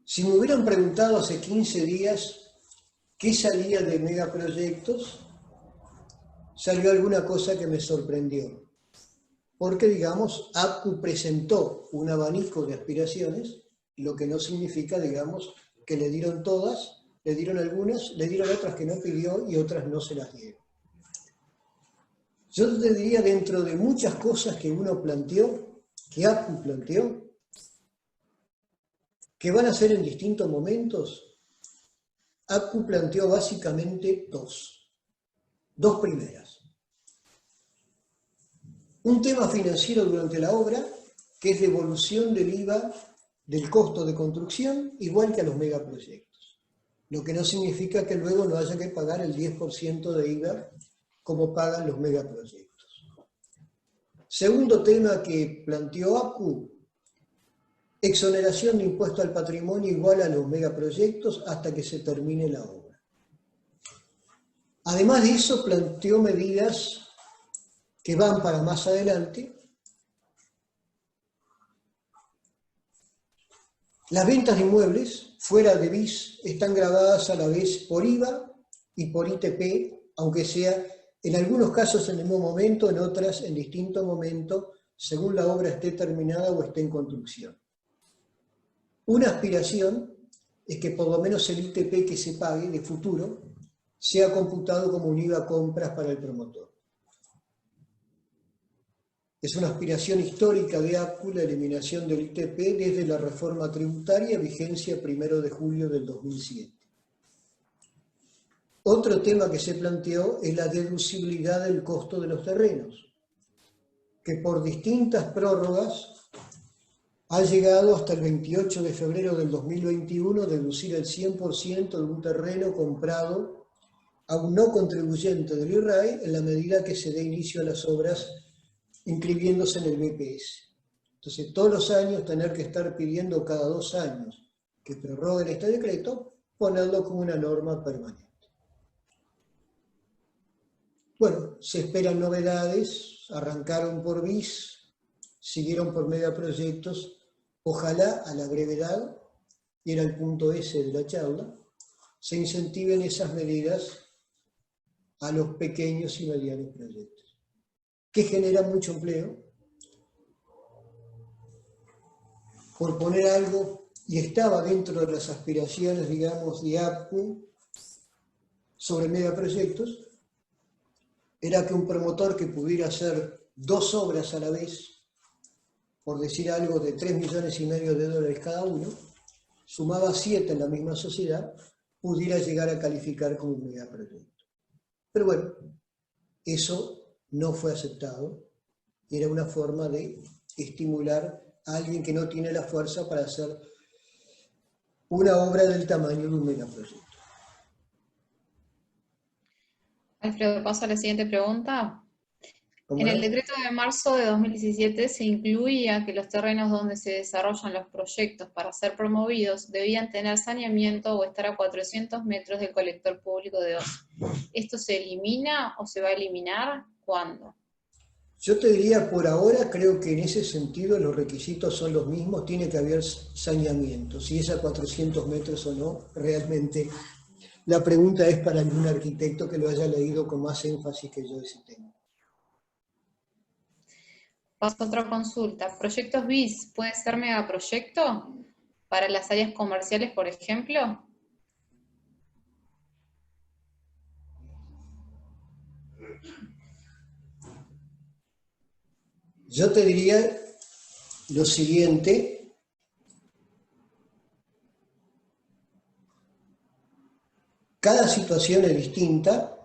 Si me hubieran preguntado hace 15 días qué salía de megaproyectos, salió alguna cosa que me sorprendió. Porque, digamos, APCU presentó un abanico de aspiraciones, lo que no significa, digamos, que le dieron todas, le dieron algunas, le dieron otras que no pidió y otras no se las dieron. Yo te diría, dentro de muchas cosas que uno planteó, que APCU planteó, que van a ser en distintos momentos, APCU planteó básicamente dos primeras. Un tema financiero durante la obra, que es devolución del IVA del costo de construcción, igual que a los megaproyectos. Lo que no significa que luego no haya que pagar el 10% de IVA como pagan los megaproyectos. Segundo tema que planteó APCU, exoneración de impuesto al patrimonio igual a los megaproyectos hasta que se termine la obra. Además de eso, planteó medidas que van para más adelante. Las ventas de inmuebles fuera de BIS están gravadas a la vez por IVA y por ITP, aunque sea en algunos casos en el mismo momento, en otras en distinto momento, según la obra esté terminada o esté en construcción. Una aspiración es que por lo menos el ITP que se pague de futuro sea computado como un IVA compras para el promotor. Es una aspiración histórica de APCU la eliminación del ITP desde la reforma tributaria, vigencia 1 de julio del 2007. Otro tema que se planteó es la deducibilidad del costo de los terrenos, que por distintas prórrogas ha llegado hasta el 28 de febrero del 2021 deducir el 100% de un terreno comprado a un no contribuyente del IRAE en la medida que se dé inicio a las obras inscribiéndose en el BPS. Entonces, todos los años tener que estar pidiendo cada 2 años que prorroguen este decreto, ponerlo como una norma permanente. Bueno, se esperan novedades, arrancaron por BIS, siguieron por megaproyectos, ojalá a la brevedad, y era el punto S de la charla, se incentiven esas medidas a los pequeños y medianos proyectos, que generan mucho empleo. Por poner algo, y estaba dentro de las aspiraciones, digamos, de APCU sobre megaproyectos, era que un promotor que pudiera hacer 2 obras a la vez, por decir algo de $3,5 millones cada uno, sumaba 7 en la misma sociedad, pudiera llegar a calificar como un megaproyecto. Pero bueno, eso no fue aceptado, y era una forma de estimular a alguien que no tiene la fuerza para hacer una obra del tamaño de un megaproyecto. Alfredo, paso a la siguiente pregunta. ¿Cómo En el no? decreto de marzo de 2017 se incluía que los terrenos donde se desarrollan los proyectos para ser promovidos debían tener saneamiento o estar a 400 metros del colector público de OSI. ¿Esto se elimina o se va a eliminar? ¿Cuándo? Yo te diría, por ahora, creo que en ese sentido los requisitos son los mismos, tiene que haber saneamiento. Si es a 400 metros o no, realmente la pregunta es para algún arquitecto que lo haya leído con más énfasis que yo ese tema. Paso a otra consulta. ¿Proyectos BIS puede ser megaproyecto para las áreas comerciales, por ejemplo? Yo te diría lo siguiente. Cada situación es distinta.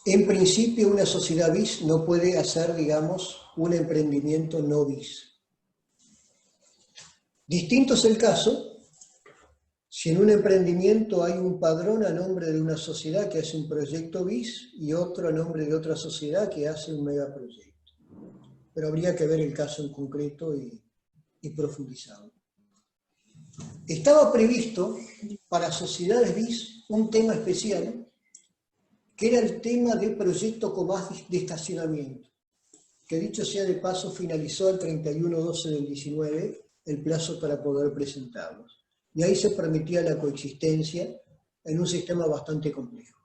En principio, una sociedad bis no puede hacer, digamos, un emprendimiento no bis. Distinto es el caso si en un emprendimiento hay un padrón a nombre de una sociedad que hace un proyecto bis y otro a nombre de otra sociedad que hace un megaproyecto. Pero habría que ver el caso en concreto y profundizarlo. Estaba previsto para sociedades bis un tema especial, que era el tema de proyecto Comás de estacionamiento, que dicho sea de paso finalizó el 31/12 del 19 el plazo para poder presentarlos. Y ahí se permitía la coexistencia en un sistema bastante complejo.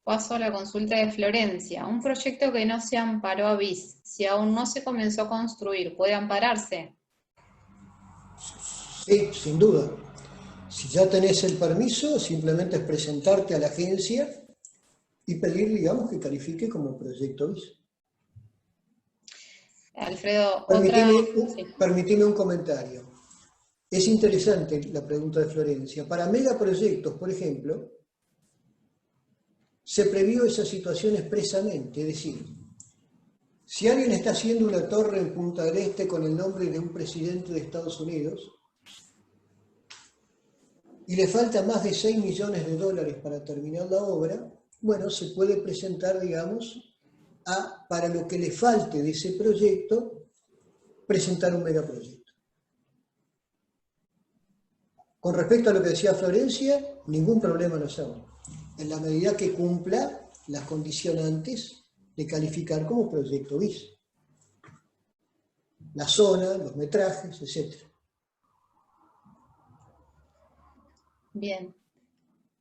Paso a la consulta de Florencia. Un proyecto que no se amparó a BIS, si aún no se comenzó a construir, ¿puede ampararse? Sí, sin duda. Si ya tenés el permiso, simplemente es presentarte a la agencia y pedir, digamos, que califique como proyecto bis. Alfredo, Permitime un comentario. Es interesante la pregunta de Florencia. Para megaproyectos, por ejemplo, se previó esa situación expresamente, es decir, si alguien está haciendo una torre en Punta del Este con el nombre de un presidente de Estados Unidos y le falta más de 6 millones de dólares para terminar la obra, bueno, se puede presentar, digamos, para lo que le falte de ese proyecto, presentar un megaproyecto. Con respecto a lo que decía Florencia, ningún problema no hay, en la medida que cumpla las condicionantes de calificar como proyecto bis. La zona, los metrajes, etc. Bien.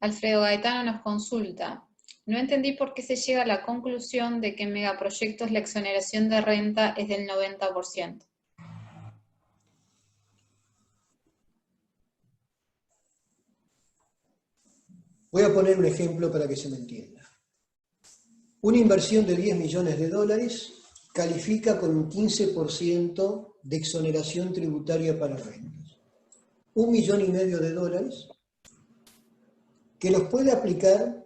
Alfredo Gaetano nos consulta. No entendí por qué se llega a la conclusión de que en megaproyectos la exoneración de renta es del 90%. Voy a poner un ejemplo para que se me entienda. Una inversión de 10 millones de dólares califica con un 15% de exoneración tributaria para rentas. 1,5 millones de dólares que los puede aplicar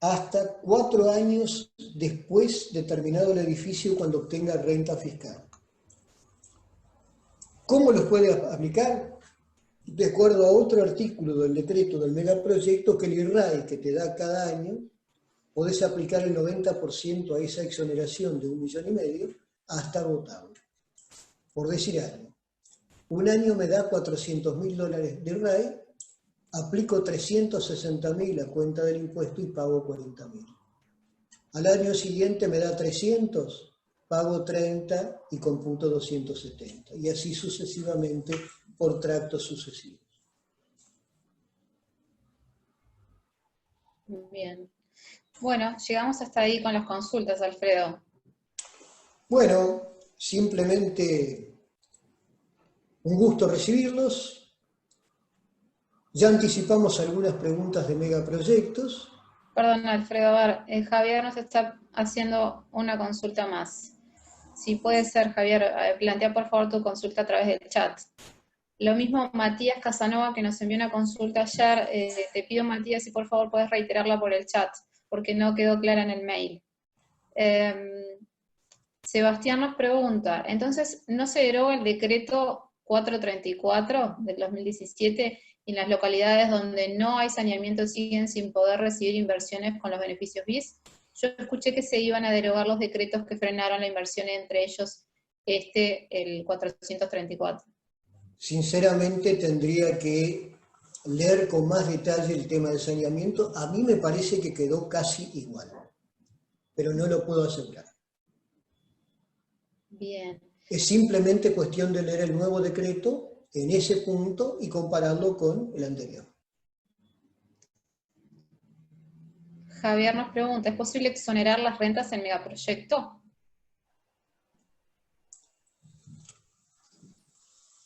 hasta 4 años después de terminado el edificio cuando obtenga renta fiscal. ¿Cómo los puede aplicar? De acuerdo a otro artículo del decreto del megaproyecto, que el IRAE que te da cada año, podés aplicar el 90% a esa exoneración de 1,5 millones hasta agotarlo. Por decir algo, un año me da 400.000 dólares de IRAE, aplico 360.000 a cuenta del impuesto y pago 40.000. Al año siguiente me da 300, pago 30 y computo 270. Y así sucesivamente por tractos sucesivos. Bien. Bueno, llegamos hasta ahí con las consultas, Alfredo. Bueno, simplemente un gusto recibirlos. Ya anticipamos algunas preguntas de megaproyectos. Perdón, Alfredo, a ver, Javier nos está haciendo una consulta más. Si puede ser, Javier, plantea por favor tu consulta a través del chat. Lo mismo Matías Casanova, que nos envió una consulta ayer. Te pido, Matías, si por favor puedes reiterarla por el chat, porque no quedó clara en el mail. Sebastián nos pregunta, entonces, ¿no se deroga el decreto 434 del 2017 y en las localidades donde no hay saneamiento siguen sin poder recibir inversiones con los beneficios BIS? Yo escuché que se iban a derogar los decretos que frenaron la inversión, entre ellos el 434. Sinceramente tendría que leer con más detalle el tema del saneamiento. A mí me parece que quedó casi igual, pero no lo puedo asegurar. Bien. Es simplemente cuestión de leer el nuevo decreto en ese punto y compararlo con el anterior. Javier nos pregunta, ¿es posible exonerar las rentas en megaproyecto?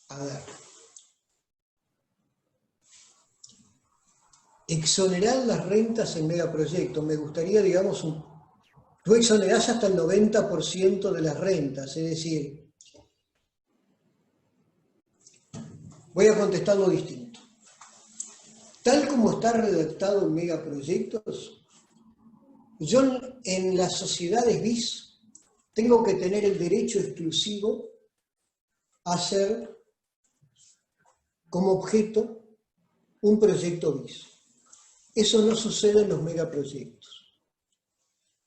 A ver. Exonerar las rentas en megaproyectos. Me gustaría, digamos, tú exonerás hasta el 90% de las rentas, es decir, voy a contestarlo distinto. Tal como está redactado en megaproyectos, yo en las sociedades BIS tengo que tener el derecho exclusivo a hacer como objeto un proyecto BIS. Eso no sucede en los megaproyectos.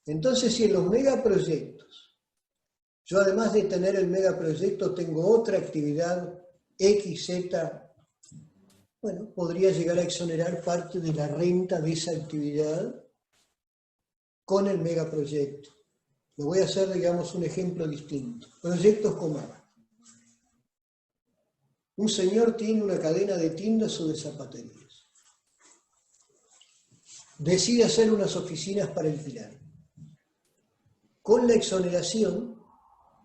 Entonces, si en los megaproyectos, yo además de tener el megaproyecto tengo otra actividad X, Z, bueno, podría llegar a exonerar parte de la renta de esa actividad con el megaproyecto. Lo voy a hacer, digamos, un ejemplo distinto. Proyectos Comap. Un señor tiene una cadena de tiendas o de zapaterías. Decide hacer unas oficinas para alquilar. Con la exoneración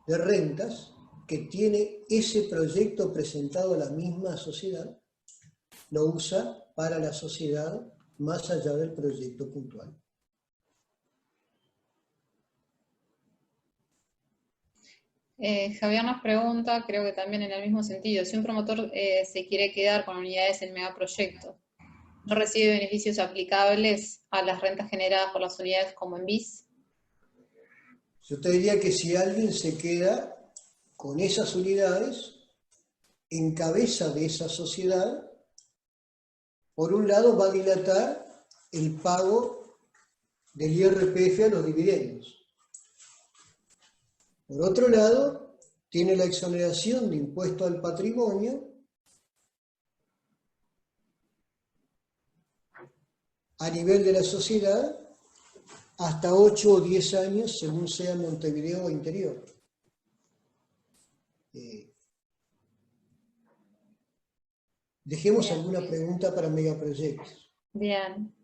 de rentas que tiene ese proyecto presentado a la misma sociedad, lo usa para la sociedad más allá del proyecto puntual. Javier nos pregunta, creo que también en el mismo sentido, si un promotor se quiere quedar con unidades en megaproyecto, ¿no recibe beneficios aplicables a las rentas generadas por las unidades como en BIS? Yo te diría que si alguien se queda con esas unidades, en cabeza de esa sociedad, por un lado va a dilatar el pago del IRPF a los dividendos. Por otro lado, tiene la exoneración de impuesto al patrimonio a nivel de la sociedad hasta 8 o 10 años, según sea Montevideo o interior. Dejemos Bien. alguna pregunta para megaproyectos. Bien.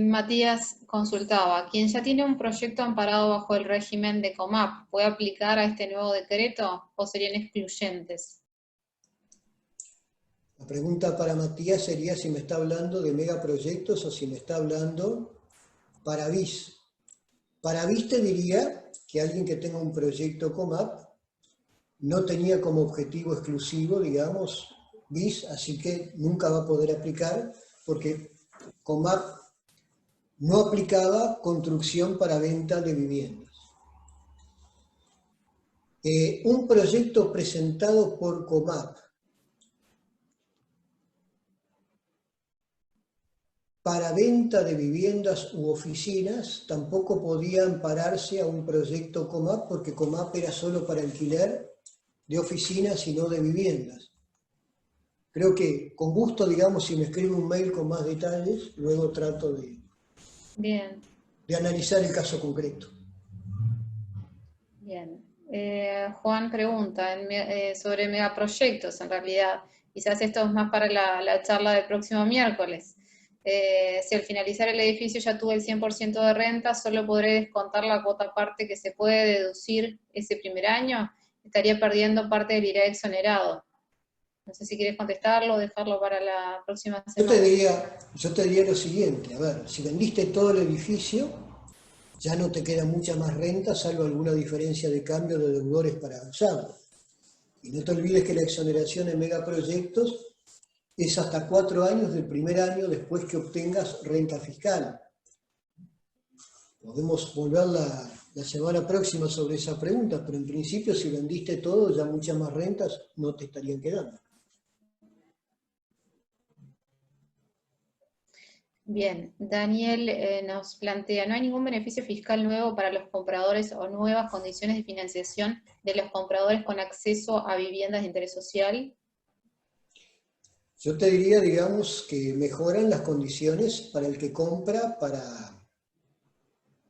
Matías consultaba, ¿quién ya tiene un proyecto amparado bajo el régimen de COMAP puede aplicar a este nuevo decreto o serían excluyentes? La pregunta para Matías sería si me está hablando de megaproyectos o si me está hablando para BIS. Para BIS te diría que alguien que tenga un proyecto COMAP no tenía como objetivo exclusivo, digamos, BIS, así que nunca va a poder aplicar porque COMAP no aplicaba construcción para venta de viviendas. Un proyecto presentado por COMAP para venta de viviendas u oficinas tampoco podía ampararse a un proyecto COMAP porque COMAP era solo para alquiler de oficinas y no de viviendas. Creo que con gusto, digamos, si me escribe un mail con más detalles, luego trato de analizar el caso concreto. Bien. Juan pregunta sobre megaproyectos, en realidad. Quizás esto es más para la charla del próximo miércoles. Si al finalizar el edificio ya tuve el 100% de renta, ¿solo podré descontar la cuota parte que se puede deducir ese primer año? Estaría perdiendo parte del IRA exonerado. No sé si quieres contestarlo o dejarlo para la próxima semana. Yo te diría lo siguiente, a ver, si vendiste todo el edificio, ya no te queda mucha más renta, salvo alguna diferencia de cambio de deudores para usarlo. Y no te olvides que la exoneración en megaproyectos es hasta 4 años del primer año después que obtengas renta fiscal. Podemos volver la semana próxima sobre esa pregunta, pero en principio si vendiste todo, ya muchas más rentas no te estarían quedando. Bien, Daniel nos plantea, ¿no hay ningún beneficio fiscal nuevo para los compradores o nuevas condiciones de financiación de los compradores con acceso a viviendas de interés social? Yo te diría, digamos, que mejoran las condiciones para el que compra para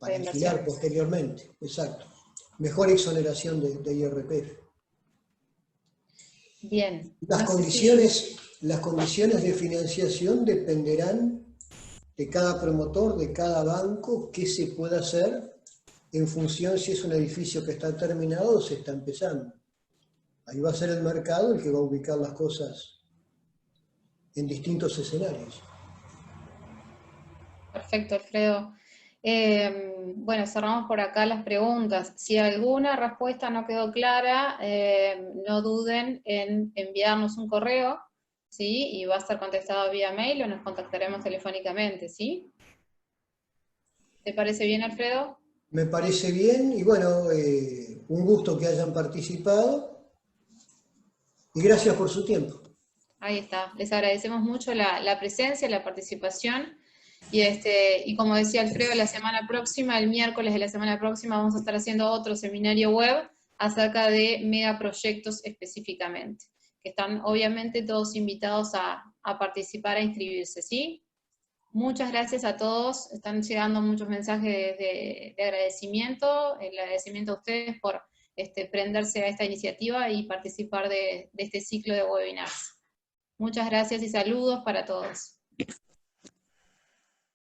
alquilar posteriormente. Exacto. Mejor exoneración de IRPF. Bien. Las condiciones de financiación dependerán de cada promotor, de cada banco, qué se puede hacer en función si es un edificio que está terminado o se está empezando. Ahí va a ser el mercado el que va a ubicar las cosas en distintos escenarios. Perfecto, Alfredo. Bueno, cerramos por acá las preguntas. Si alguna respuesta no quedó clara, no duden en enviarnos un correo, ¿sí? Y va a estar contestado vía mail o nos contactaremos telefónicamente, ¿sí? ¿Te parece bien, Alfredo? Me parece bien y bueno, un gusto que hayan participado y gracias por su tiempo. Ahí está. Les agradecemos mucho la presencia, la participación. Y como decía Alfredo, la semana próxima, el miércoles de la semana próxima, vamos a estar haciendo otro seminario web acerca de megaproyectos específicamente, que están obviamente todos invitados a participar, a inscribirse, ¿sí? Muchas gracias a todos, están llegando muchos mensajes de agradecimiento, el agradecimiento a ustedes por prenderse a esta iniciativa y participar de este ciclo de webinars. Muchas gracias y saludos para todos.